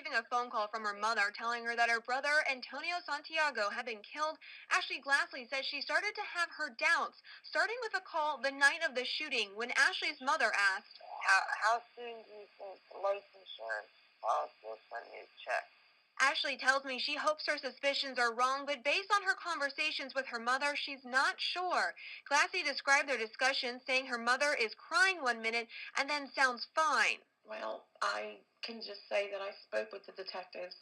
receiving a phone call from her mother telling her that her brother, Antonio Santiago, had been killed, Ashley Glassley says she started to have her doubts, starting with a call the night of the shooting when Ashley's mother asked, How soon do you think the life insurance policy will send you a check? Ashley tells me she hopes her suspicions are wrong, but based on her conversations with her mother, she's not sure. Glassy described their discussion, saying her mother is crying one minute and then sounds fine. Well, I can just say that I spoke with the detectives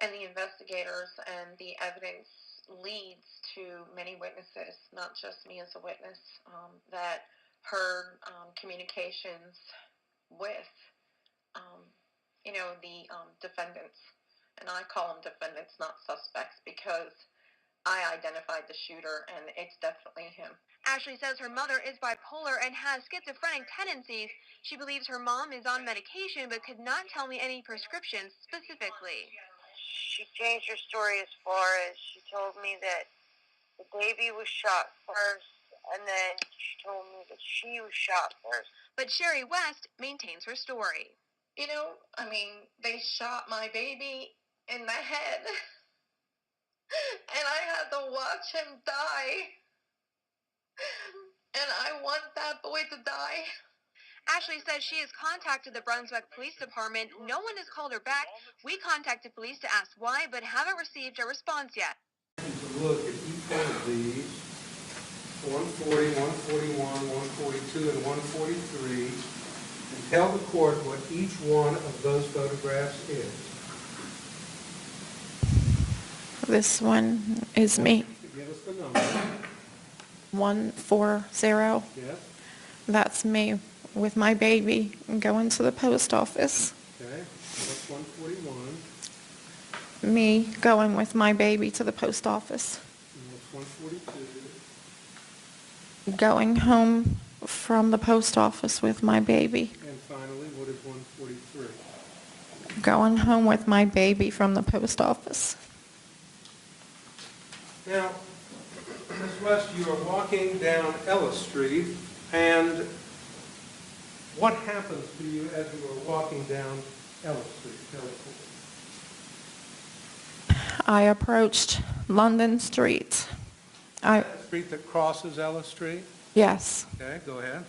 and the investigators, and the evidence leads to many witnesses, not just me as a witness, that heard communications with, the defendants. And I call them defendants, not suspects, because I identified the shooter, and it's definitely him. Ashley says her mother is bipolar and has schizophrenic tendencies. She believes her mom is on medication, but could not tell me any prescriptions specifically. She changed her story as far as she told me that the baby was shot first, and then she told me that she was shot first. But Shelly West maintains her story. They shot my baby in the head, and I had to watch him die, and I want that boy to die. Ashley says she has contacted the Brunswick Police Department. No one has called her back. We contacted police to ask why, but haven't received a response yet. To look at each one of these, 140, 141, 142, and 143, and tell the court what each one of those photographs is. This one is me. Give us the number. 140. Yes. That's me with my baby going to the post office. Okay. What's 141? Me going with my baby to the post office. And what's 142? Going home from the post office with my baby. And finally, what is 143? Going home with my baby from the post office. Now, Ms. West, you are walking down Ellis Street, and what happens to you as you are walking down Ellis Street? Tell us. I approached London Street. The street that crosses Ellis Street? Yes. Okay, go ahead.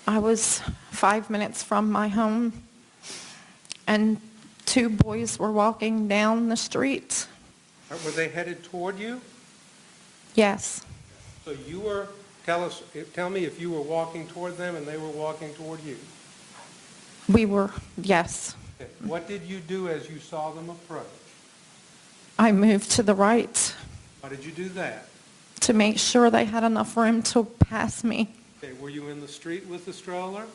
I was 5 minutes from my home, and two boys were walking down the street. Were they headed toward you? Yes. So you were, tell me if you were walking toward them and they were walking toward you. We were, yes. Okay. What did you do as you saw them approach? I moved to the right Why did you do that? to make sure they had enough room to pass me. Okay, were you in the street with the stroller?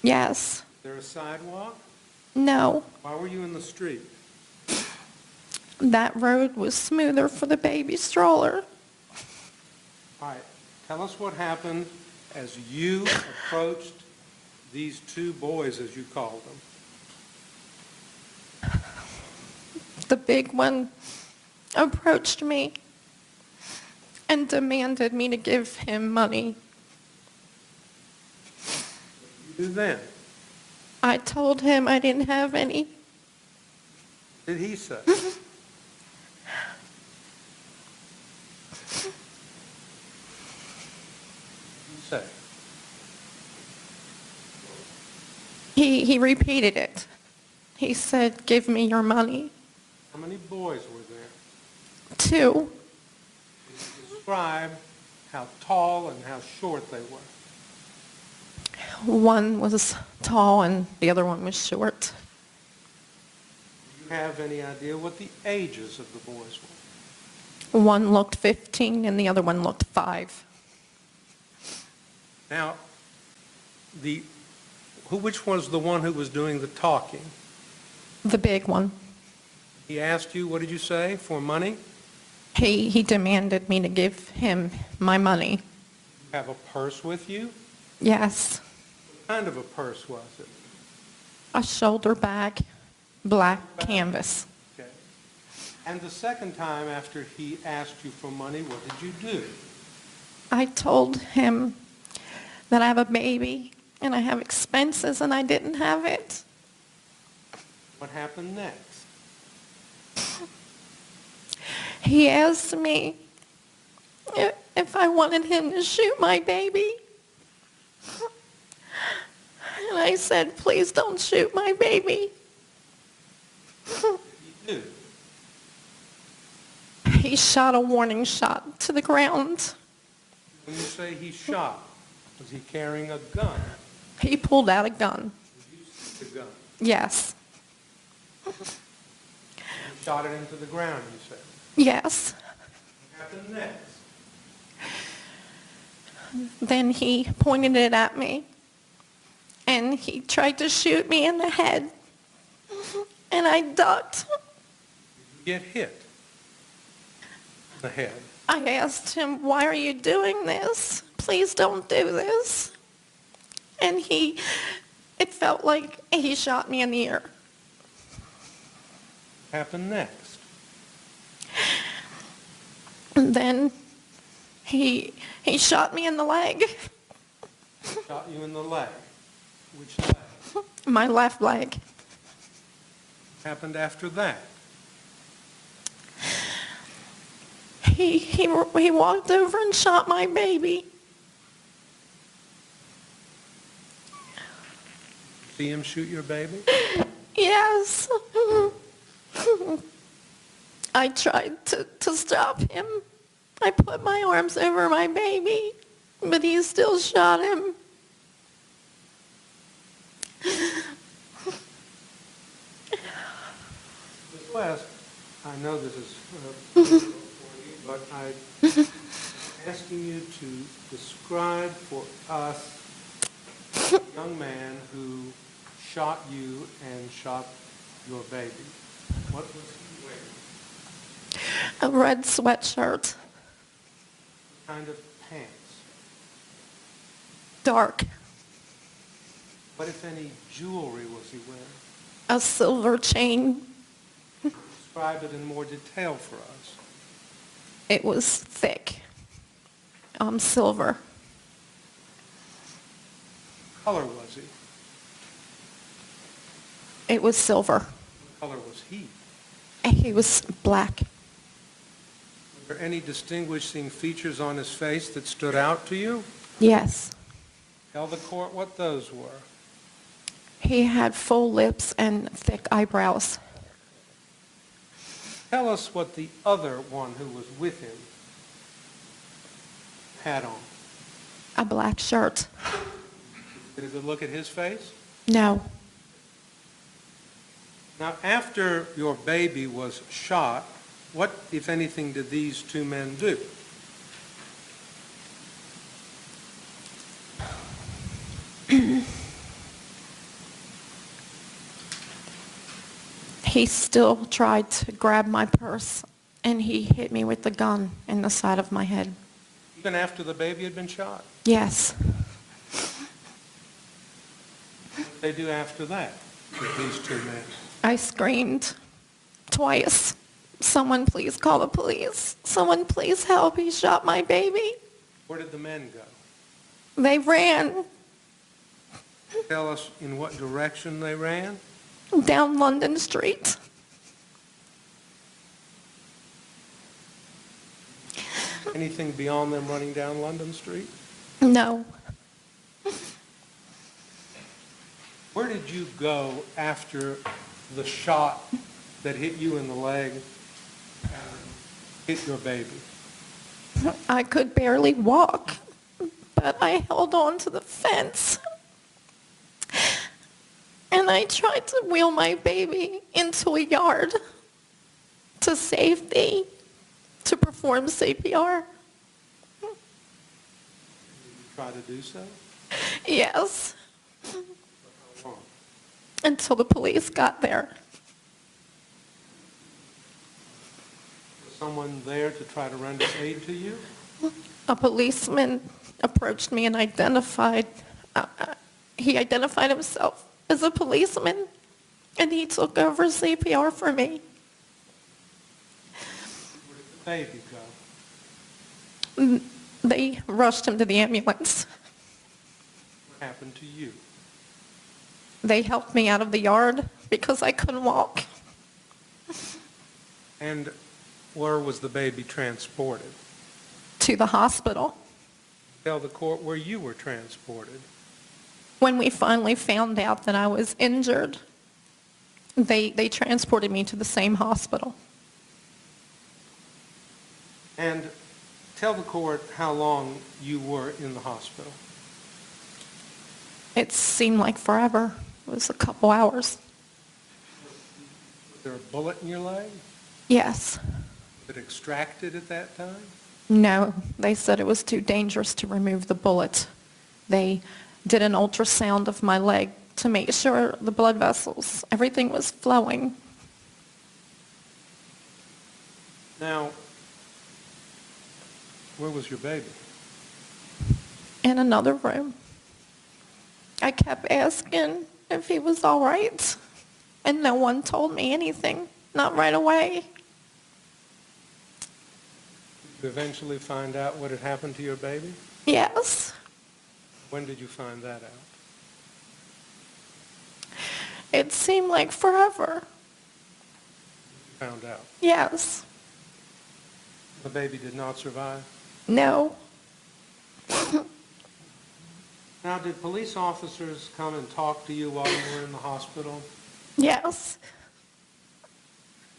Yes. Is there a sidewalk? No. Why were you in the street? That road was smoother for the baby stroller. All right, tell us what happened as you approached these two boys, as you called them. The big one approached me and demanded me to give him money. What did you do then? I told him I didn't have any. What did he say? Say. He repeated it. He said, "Give me your money." How many boys were there? 2. Can you describe how tall and how short they were? One was tall and the other one was short. Do you have any idea what the ages of the boys were? One looked 15 and the other one looked 5. Now, which was the one who was doing the talking? The big one. He asked you, what did you say, for money? He demanded me to give him my money. You have a purse with you? Yes. What kind of a purse was it? A shoulder bag, black canvas. Okay. And the second time after he asked you for money, what did you do? I told him that I have a baby and I have expenses and I didn't have it. What happened next? He asked me if I wanted him to shoot my baby. And I said, please don't shoot my baby. You do. He shot a warning shot to the ground. When you say he shot, was he carrying a gun? He pulled out a gun. Did you see the gun? Yes. You shot it into the ground, you said. Yes. What happened next? Then he pointed it at me. And he tried to shoot me in the head. And I ducked. Did you get hit in the head? I asked him, why are you doing this? Please don't do this. And it felt like he shot me in the ear. What happened next? And then he shot me in the leg. Shot you in the leg. Which leg? My left leg. What happened after that? He walked over and shot my baby. See him shoot your baby? Yes. I tried to stop him. I put my arms over my baby, but he still shot him. Ms. West, I know this is difficult for you, but I'm asking you to describe for us the young man who shot you and shot your baby. What was he wearing? A red sweatshirt, What kind of pants? dark, What, if any, jewelry was he wearing? a silver chain. Describe it in more detail for us. It was thick, silver. What color was he? It was silver. What color was he? He was black. Were there any distinguishing features on his face that stood out to you? Yes. Tell the court what those were. He had full lips and thick eyebrows. Tell us what the other one who was with him had on. A black shirt. Did a good look at his face? No. Now, after your baby was shot, what, if anything, did these two men do? He still tried to grab my purse, and he hit me with the gun in the side of my head. Even after the baby had been shot? Yes. What did they do after that with these two men? I screamed twice. Someone please call the police. Someone please help. He shot my baby. Where did the men go? They ran Tell us in what direction they ran? down London Street. Anything beyond them running down London Street? No. Where did you go after the shot that hit you in the leg and hit your baby? I could barely walk, but I held on to the fence. And I tried to wheel my baby into a yard to safety, to perform CPR. Did you try to do so? Yes, How long? until the police got there. Was someone there to try to render aid to you? A policeman approached me and he identified himself as a policeman, and he took over CPR for me. Where did the baby go? They rushed him to the ambulance. What happened to you? They helped me out of the yard, because I couldn't walk. And where was the baby transported? To the hospital. Tell the court where you were transported. When we finally found out that I was injured, they transported me to the same hospital. And tell the court how long you were in the hospital. It seemed like forever. It was a couple hours. Was there a bullet in your leg? Yes. Was it extracted at that time? No, they said it was too dangerous to remove the bullet. They did an ultrasound of my leg to make sure the blood vessels, everything was flowing. Now, where was your baby? In another room. I kept asking if he was all right, and no one told me anything, not right away. Did you eventually find out what had happened to your baby? Yes. When did you find that out? It seemed like forever. You found out. Yes. The baby did not survive? No. Now, did police officers come and talk to you while you were in the hospital? Yes.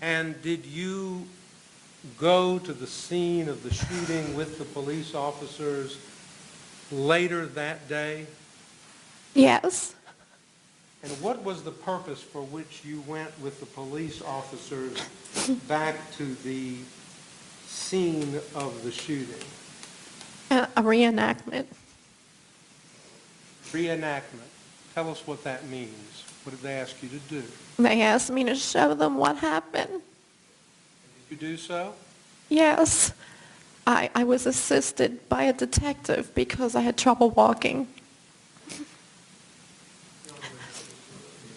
And did you go to the scene of the shooting with the police officers later that day? Yes. And what was the purpose for which you went with the police officers back to the scene of the shooting? A reenactment. Reenactment. Tell us what that means. What did they ask you to do? They asked me to show them what happened. Did you do so? Yes. I was assisted by a detective because I had trouble walking.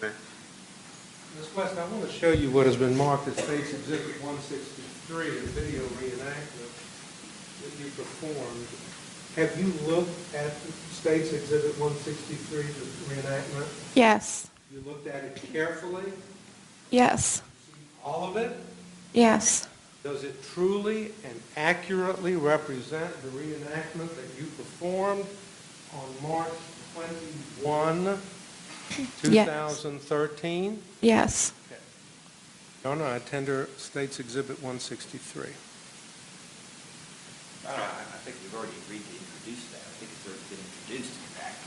Ms. West, I want to show you what has been marked as State's Exhibit 163, a video reenactment that you performed. Have you looked at State's Exhibit 163, the reenactment? Yes. You looked at it carefully? Yes. All of it? Yes. Does it truly and accurately represent the reenactment that you performed on March 21, 2013? Yes. Okay. Donna, I tender State's Exhibit 163. I think we've already agreed to introduce that. I think it's already been introduced, in fact.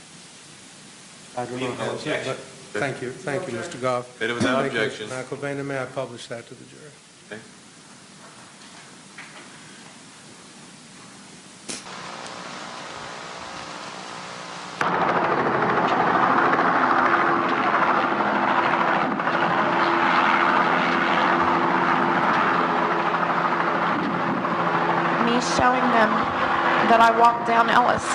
I don't We know have no how to, objection. but thank you, Mr. Goff. It was without Thank you, Mr. objection. McElvain, and may I publish that to the jury? Okay. Me showing them that I walked down Ellis.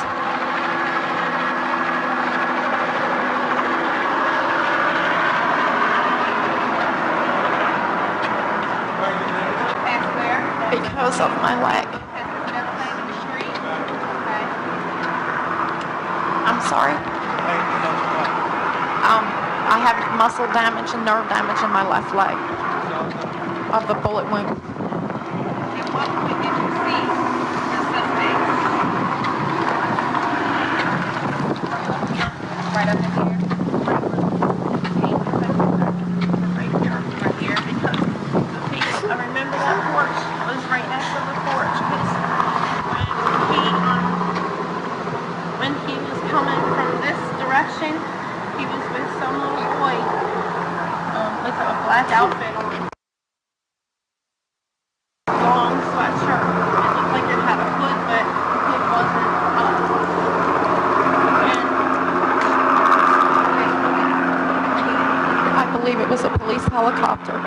Because of my leg. I'm sorry. I have muscle damage and nerve damage in my left leg of the bullet wound. Right up in here. Right here, because I remember that porch. I was right next to the porch because when he was coming from this direction, he was with some little boy with a black outfit on. Long sweatshirt. It looked like it had a hood, but it wasn't up. I believe it was a police helicopter.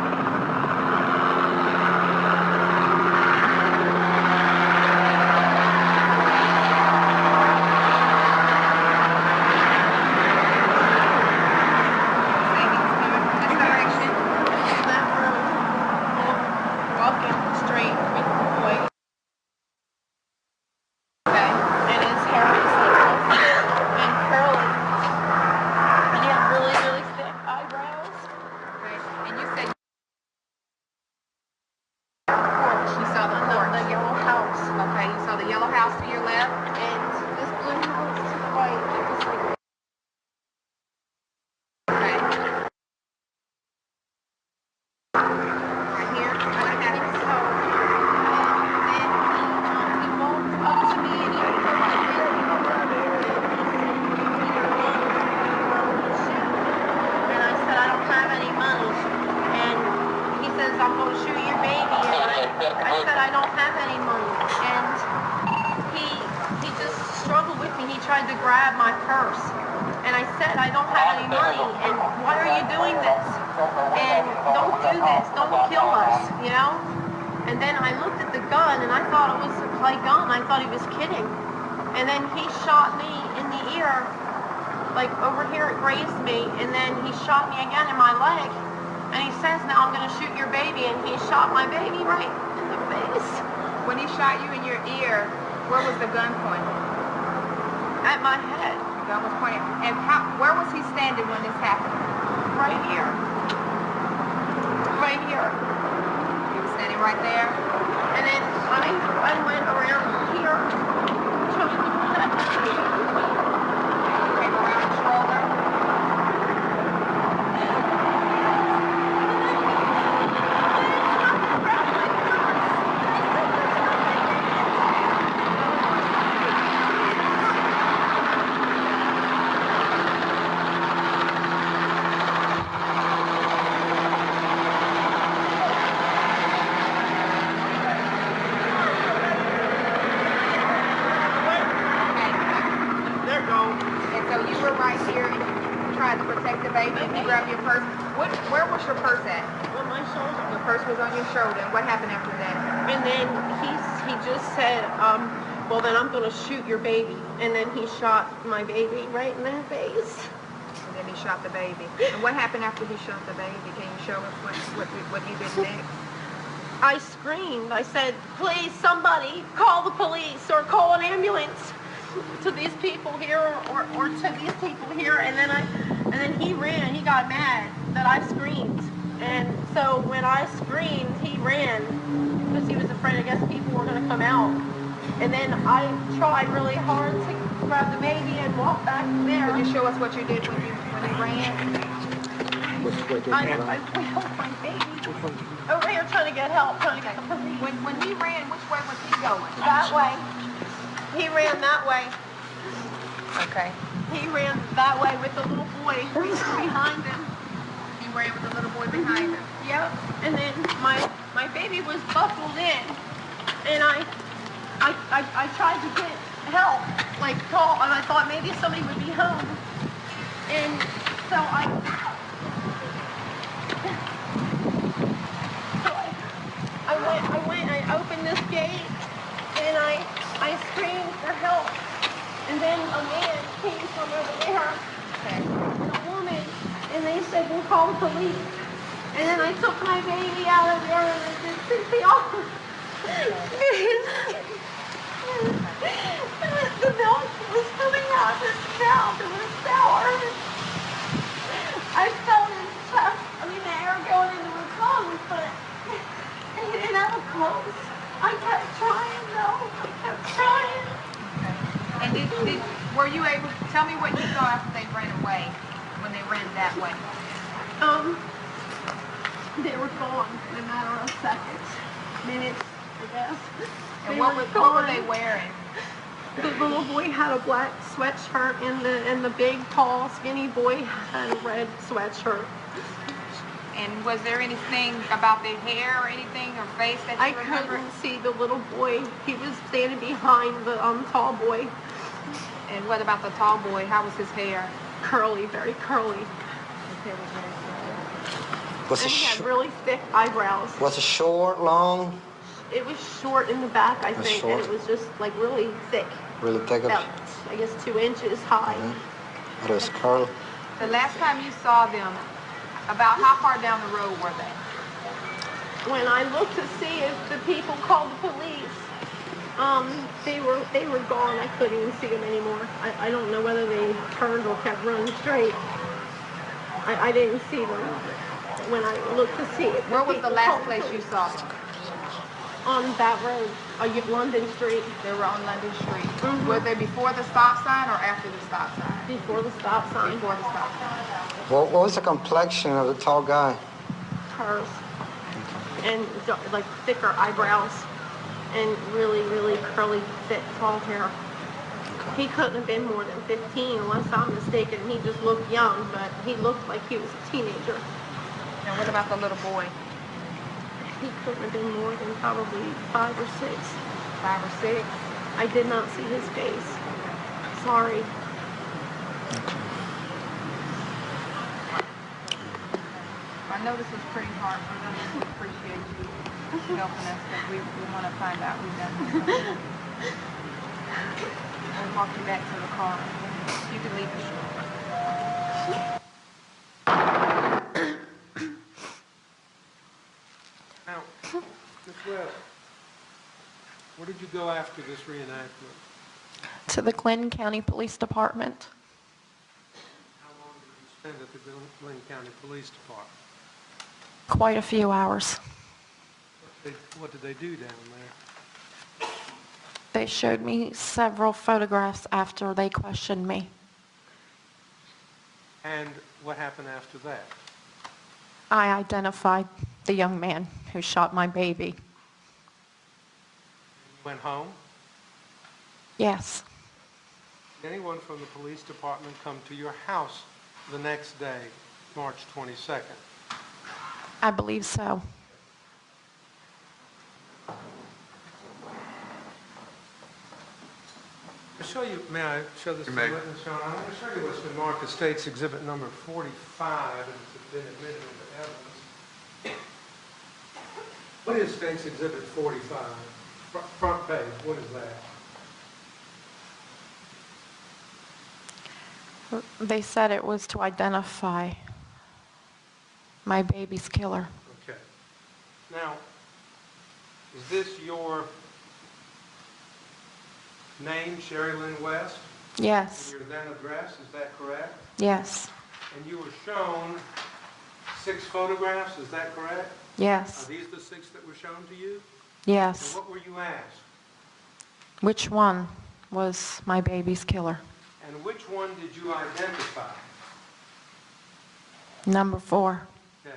said, I don't have any money. And he just struggled with me. He tried to grab my purse. And I said, I don't have any money. And why are you doing this? And don't do this. Don't kill us, you know? And then I looked at the gun, and I thought it was a clay gun. I thought he was kidding. And then he shot me in the ear, like over here it grazed me, and then he shot me again in my leg. And he says, now I'm going to shoot your baby, and he shot my baby right in the face. When he shot you in your ear, where was the gun pointed? At my head. The gun was pointed. And where was he standing when this happened? Right here. Right here. He was standing right there? And then I went around here trying to protect the baby. Came around the shoulder? Where was your purse at? On my shoulder. The purse was on your shoulder. And what happened after that? And then he just said, well, then I'm going to shoot your baby. And then he shot my baby right in the face. And then he shot the baby. And what happened after he shot the baby? Can you show us what he did next? I screamed. I said, please, somebody call the police or call an ambulance to these people here or to these people here. And then he ran. He got mad that I screamed. And so when I screamed, he ran because he was afraid, I guess, people were going to come out. And then I tried really hard to grab the baby and walk back there. Could you show us what you did when he ran? I wheeled my baby over here trying to get help, trying to get the police. When he ran, which way was he going? That way. He ran that way. Okay. He ran that way with the little boy behind him. He ran with the little boy behind him. Yep. And then my baby was buckled in, and I tried to get help, like call, and I thought maybe somebody would be home. And so I went, I opened this gate, and I screamed for help. And then a man came from over there, and a woman, and they said, we'll call the police. And then I took my baby out of there, and I said, CPR. The milk was coming out of his mouth. It was sour. I felt his chest, the air going into his lungs, but he didn't have a pulse. I kept trying, though. I kept trying. And were you able to tell me what you saw after they ran away, when they ran that way? They were gone in a matter of seconds, minutes, I guess. And what were they wearing? The little boy had a black sweatshirt, and the big, tall, skinny boy had a red sweatshirt. And was there anything about their hair or anything, or face that you remember? I couldn't see the little boy. He was standing behind the tall boy. And what about the tall boy? How was his hair? Curly, very curly. His hair was very curly. And he had really thick eyebrows. Was it short, long? It was short in the back, I think, short. and it was just like really thick. Really thick? About, I guess, 2 inches high. Mm-hmm. It was curly. The last time you saw them, about how far down the road were they? When I looked to see if the people called the police, they were gone. I couldn't even see them anymore. I don't know whether they turned or kept running straight. I didn't see them when I looked to see it. Where was the last place you saw them? On that road, London Street. They were on London Street. Mm-hmm. Were they before the stop sign or after the stop sign? Before the stop sign. Before the stop sign. What was the complexion of the tall guy? Hers. And like thicker eyebrows and really, really curly, thick, tall hair. He couldn't have been more than 15 unless I'm mistaken. He just looked young, but he looked like he was a teenager. And what about the little boy? He couldn't have been more than probably 5 or 6. 5 or 6? I did not see his face. Sorry. I know this was pretty hard for them. We appreciate you helping us because we want to find out who done this. We'll walk you back to the car. You can leave the shore. Now, Ms. West, where did you go after this reenactment? To the Glenn County Police Department. How long did you spend at the Glenn County Police Department? Quite a few hours. What did they do down there? They showed me several photographs after they questioned me. And what happened after that? I identified the young man who shot my baby. You went home? Yes. Did anyone from the police department come to your house the next day, March 22nd? I believe so. I'll show you, may I show this to the witness, John? I'm going to show you what's been marked as State's Exhibit number 45, and it's been admitted into evidence. What is State's Exhibit 45? Front page, what is that? They said it was to identify my baby's killer. Okay. Now, is this your name, Shelly West? Yes. And your then address, is that correct? Yes. And you were shown 6 photographs, is that correct? Yes. Are these the 6 that were shown to you? Yes. And what were you asked? Which one was my baby's killer? And which one did you identify? Number 4. Okay,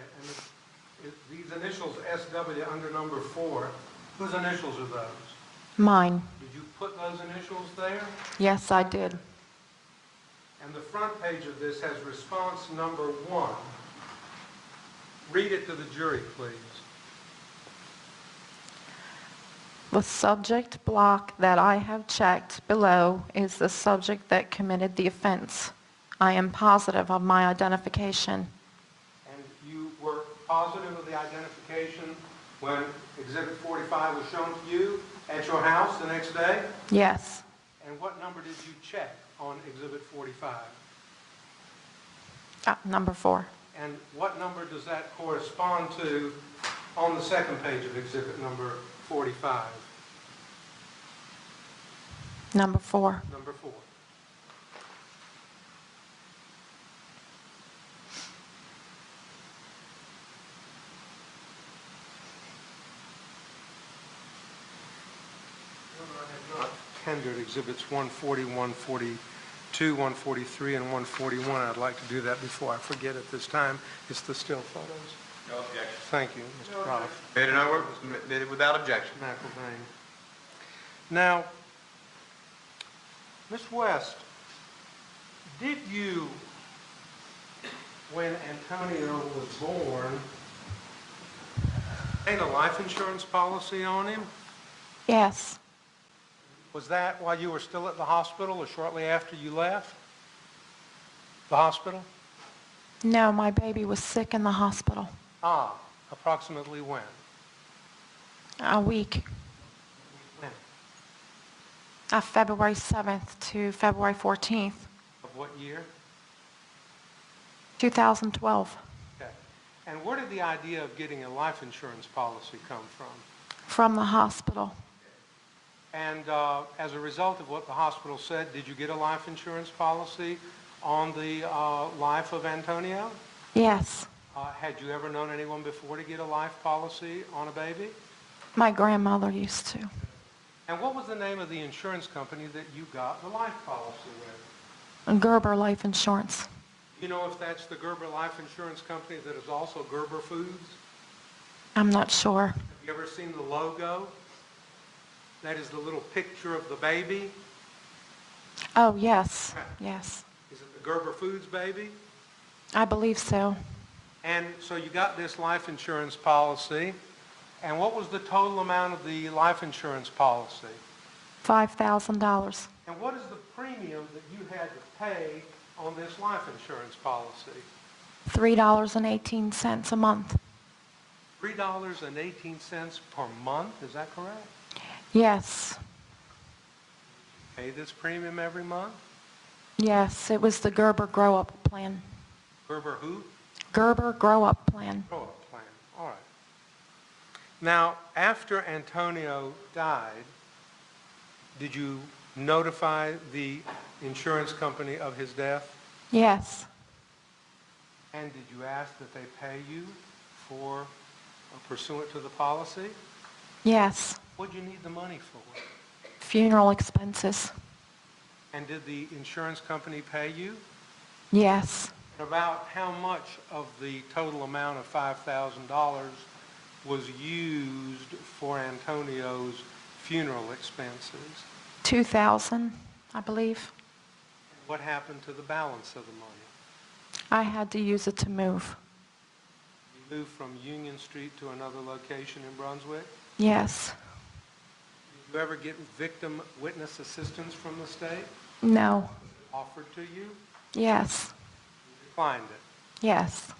and these initials SW under number 4, whose initials are those? Mine. Did you put those initials there? Yes, I did. And the front page of this has response number 1. Read it to the jury, please. The subject block that I have checked below is the subject that committed the offense. I am positive of my identification. And you were positive of the identification when Exhibit 45 was shown to you at your house the next day? Yes. And what number did you check on Exhibit 45? Number 4. And what number does that correspond to on the second page of Exhibit number 45? Number 4. Number 4. I have not tendered Exhibits 140, 142, 143, and 141. I'd like to do that before I forget at this time. It's the still photos. No objection. Thank you, Mr. Proff. Made it over, made it without objection. McElvain. Now, Ms. West, did you, when Antonio was born, obtain a life insurance policy on him? Yes. Was that while you were still at the hospital or shortly after you left the hospital? No, my baby was sick in the hospital. Ah, approximately when? A week. When? February 7th to February 14th, Of what year? 2012. Okay. And where did the idea of getting a life insurance policy come from? From the hospital. And as a result of what the hospital said, did you get a life insurance policy on the life of Antonio? Yes. Had you ever known anyone before to get a life policy on a baby? My grandmother used to. And what was the name of the insurance company that you got the life policy with? Gerber Life Insurance. Do you know if that's the Gerber Life Insurance Company that is also Gerber Foods? I'm not sure. Have you ever seen the logo? That is the little picture of the baby. Oh, yes. Yes. Is it the Gerber Foods baby? I believe so. And so you got this life insurance policy, And what was the total amount of the life insurance policy? $5,000. And what is the premium that you had to pay on this life insurance policy? $3.18 a month. $3.18 per month, is that correct? Yes. Pay this premium every month? Yes, it was the Gerber Grow-Up Plan. Gerber who? Gerber Grow-Up Plan. Grow-Up Plan, all right. Now, after Antonio died, did you notify the insurance company of his death? Yes. And did you ask that they pay you for pursuant to the policy? Yes. What did you need the money for? Funeral expenses. And did the insurance company pay you? Yes. About how much of the total amount of $5,000 was used for Antonio's funeral expenses? $2,000, I believe. What happened to the balance of the money? I had to use it to move. You moved from Union Street to another location in Brunswick? Yes. Did you ever get victim witness assistance from the state? No. Offered to you? Yes. You declined it? Yes.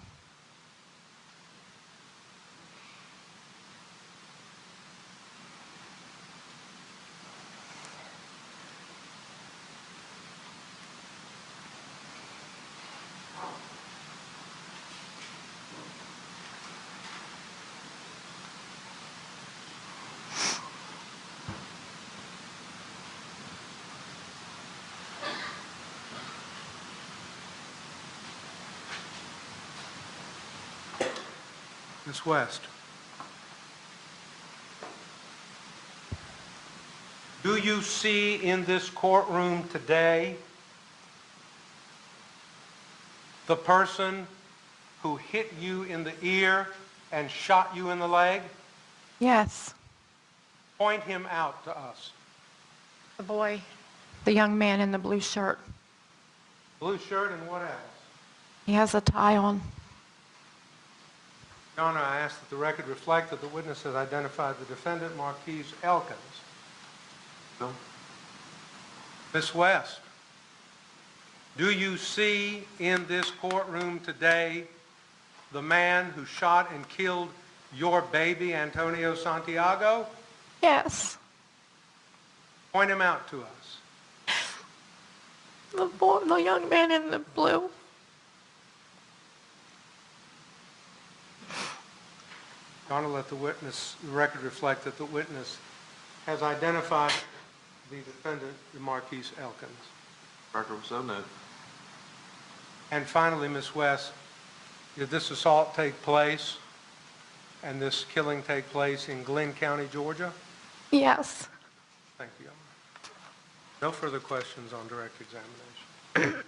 Ms. West, do you see in this courtroom today the person who hit you in the ear and shot you in the leg? Yes. Point him out to us. The boy, the young man in the blue shirt. Blue shirt and what else? He has a tie on. Your Honor, I ask that the record reflect that the witness has identified the defendant, Marquis Elkins. No. Ms. West, do you see in this courtroom today the man who shot and killed your baby, Antonio Santiago? Yes. Point him out to us. The young man in the blue. Your Honor, let the record reflect that the witness has identified the defendant, Marquis Elkins. Record was so noted. And finally, Ms. West, did this assault take place and this killing take place in Glenn County, Georgia? Yes. Thank you, Your Honor. No further questions on direct examination.